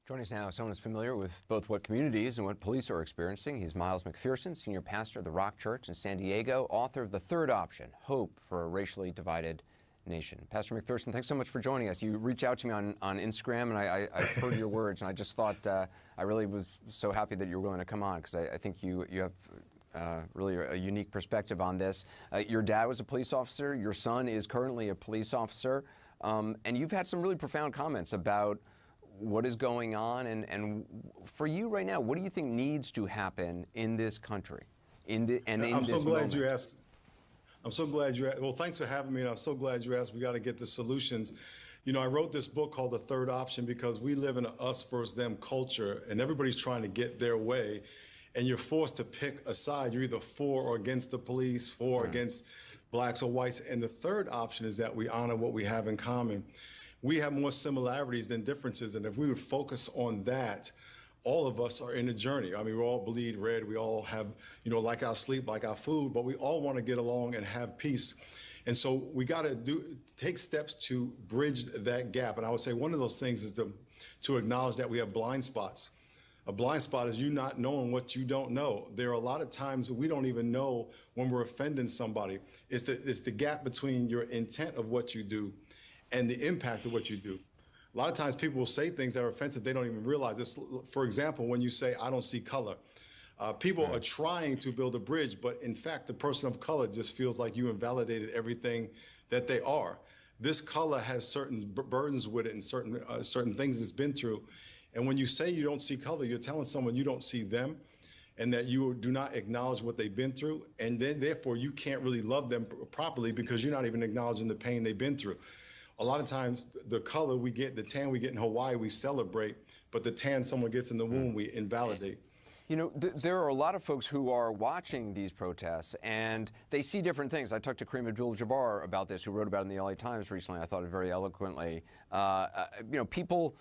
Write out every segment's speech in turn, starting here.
Joining us now is someone who's familiar with both what communities and what police are experiencing. He's Miles McPherson, senior pastor of the Rock Church in San Diego, author of The Third Option, Hope for a Racially Divided Nation. Pastor McPherson, thanks so much for joining us. You reached out to me on Instagram, and I've heard your words, and I just thought I really was so happy that you were willing to come on, because I think you have really a unique perspective on this. Your dad was a police officer. Your son is currently a police officer. And you've had some really profound comments about what is going on, and for you right now, what do you think needs to happen in this country, in this moment? I'm so glad you asked. I'm so glad you asked. Well, thanks for having me, and I'm so glad you asked. We got to get the solutions. You know, I wrote this book called The Third Option because we live in an us versus them culture, and everybody's trying to get their way, and you're forced to pick a side. You're either for or against the police, for or against blacks or whites, and the third option is that we honor what we have in common. We have more similarities than differences, and if we would focus on that, all of us are in a journey. I mean, we all bleed red, we all have, you know, like our sleep, like our food, but we all want to get along and have peace. And so we got to take steps to bridge that gap. And I would say one of those things is to acknowledge that we have blind spots. A blind spot is you not knowing what you don't know. There are a lot of times we don't even know when we're offending somebody. It's the gap between your intent of what you do and the impact of what you do. A lot of times people will say things that are offensive, they don't even realize this. For example, when you say, I don't see color, people are trying to build a bridge, but in fact, the person of color just feels like you invalidated everything that they are. This color has certain burdens with it and certain things it's been through. And when you say you don't see color, you're telling someone you don't see them and that you do not acknowledge what they've been through. And then therefore you can't really love them properly because you're not even acknowledging the pain they've been through. A lot of times the color we get, the tan we get in Hawaii, we celebrate, but the tan someone gets in the womb, we invalidate. You know, there are a lot of folks who are watching these protests, and they see different things. I talked to Kareem Abdul-Jabbar about this, who wrote about it in the LA Times recently. I thought it very eloquently. You know, people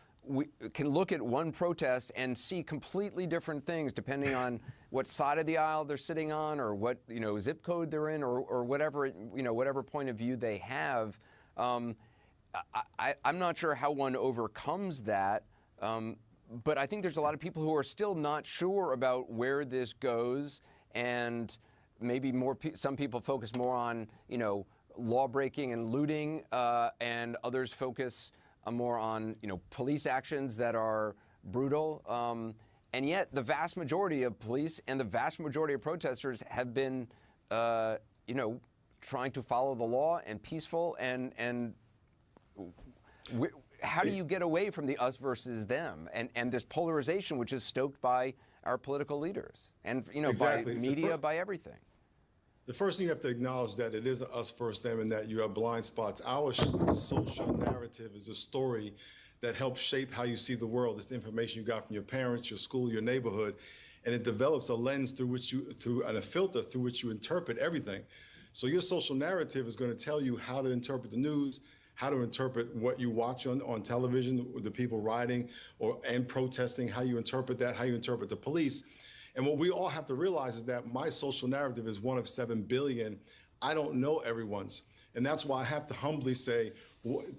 can look at one protest and see completely different things depending on what side of the aisle they're sitting on, or what, you know, zip code they're in, or whatever, you know, whatever point of view they have. I'm not sure how one overcomes that, but I think there's a lot of people who are still not sure about where this goes, and maybe some people focus more on, you know, law breaking and looting, and others focus more on, you know, police actions that are brutal. And yet the vast majority of police and the vast majority of protesters have been, you know, trying to follow the law and peaceful, and how do you get away from the us versus them and this polarization which is stoked by our political leaders and, you know, exactly, by media, by everything? The first thing you have to acknowledge that it is an us versus them and that you have blind spots. Our social narrative is a story that helps shape how you see the world. It's the information you got from your parents, your school, your neighborhood, and it develops a lens through which and a filter through which you interpret everything. So your social narrative is going to tell you how to interpret the news, how to interpret what you watch on television, the people rioting and protesting, how you interpret that, how you interpret the police. And what we all have to realize is that my social narrative is one of 7 billion. I don't know everyone's. And that's why I have to humbly say,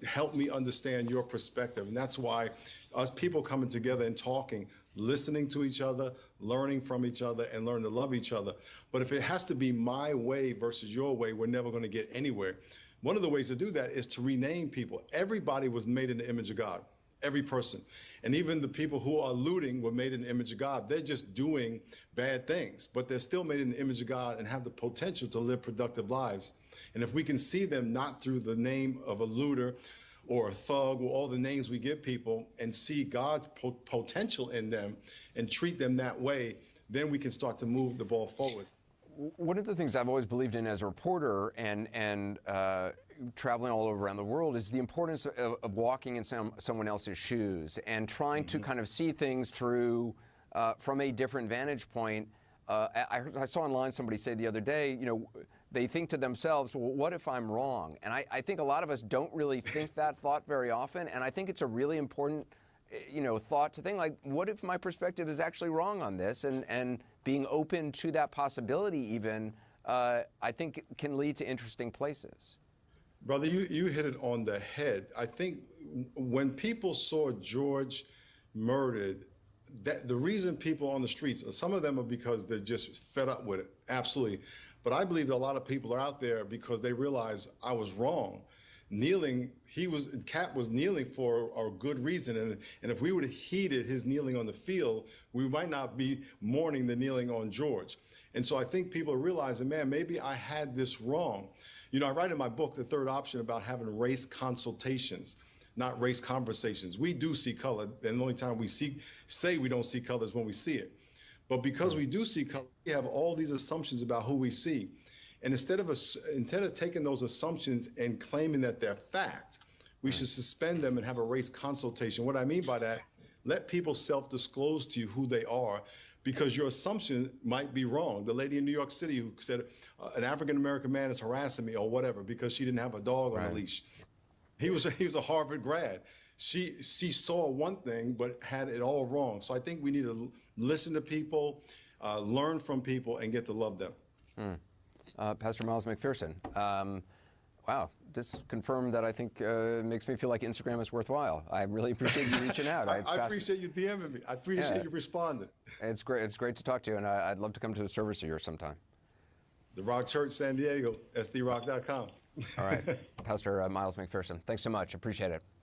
help me understand your perspective. And that's why us people coming together and talking, listening to each other, learning from each other, and learn to love each other. But if it has to be my way versus your way, we're never going to get anywhere. One of the ways to do that is to rename people. Everybody was made in the image of God, every person. And even the people who are looting were made in the image of God. They're just doing bad things, but they're still made in the image of God and have the potential to live productive lives. And if we can see them not through the name of a looter or a thug or all the names we give people, and see God's potential in them and treat them that way, then we can start to move the ball forward. One of the things I've always believed in as a reporter and traveling all over around the world is the importance of walking in someone else's shoes and trying to kind of see things through from a different vantage point. I saw online somebody say the other day, you know, they think to themselves, well, what if I'm wrong? And I think a lot of us don't really think that thought very often, and I think it's a really important, you know, thought to think, like, what if my perspective is actually wrong on this? And being open to that possibility even, I think can lead to interesting places. Brother, you hit it on the head. I think when people saw George murdered, that the reason people on the streets, some of them are because they're just fed up with it, absolutely. But I believe that a lot of people are out there because they realize I was wrong. Kneeling, Cap was kneeling for a good reason, and if we would have heeded his kneeling on the field, we might not be mourning the kneeling on George. And so I think people are realizing, man, maybe I had this wrong. You know, I write in my book, The Third Option, about having race consultations, not race conversations. We do see color, and the only time we say we don't see color is when we see it. But because we do see color, we have all these assumptions about who we see. And instead of taking those assumptions and claiming that they're fact, we should suspend them and have a race consultation. What I mean by that, let people self-disclose to you who they are, because your assumption might be wrong. The lady in New York City who said an African-American man is harassing me or whatever because she didn't have a dog on a leash. He was a Harvard grad. She saw one thing but had it all wrong. So I think we need to listen to people, learn from people, and get to love them. Pastor Miles McPherson, wow, this confirmed that I think makes me feel like Instagram is worthwhile. I really appreciate you reaching out. I appreciate you DMing me. I appreciate you responding. It's great. It's great to talk to you, and I'd love to come to the service of yours sometime. The Rock Church, San Diego, sdrock.com. All right, Pastor Miles McPherson, thanks so much. Appreciate it.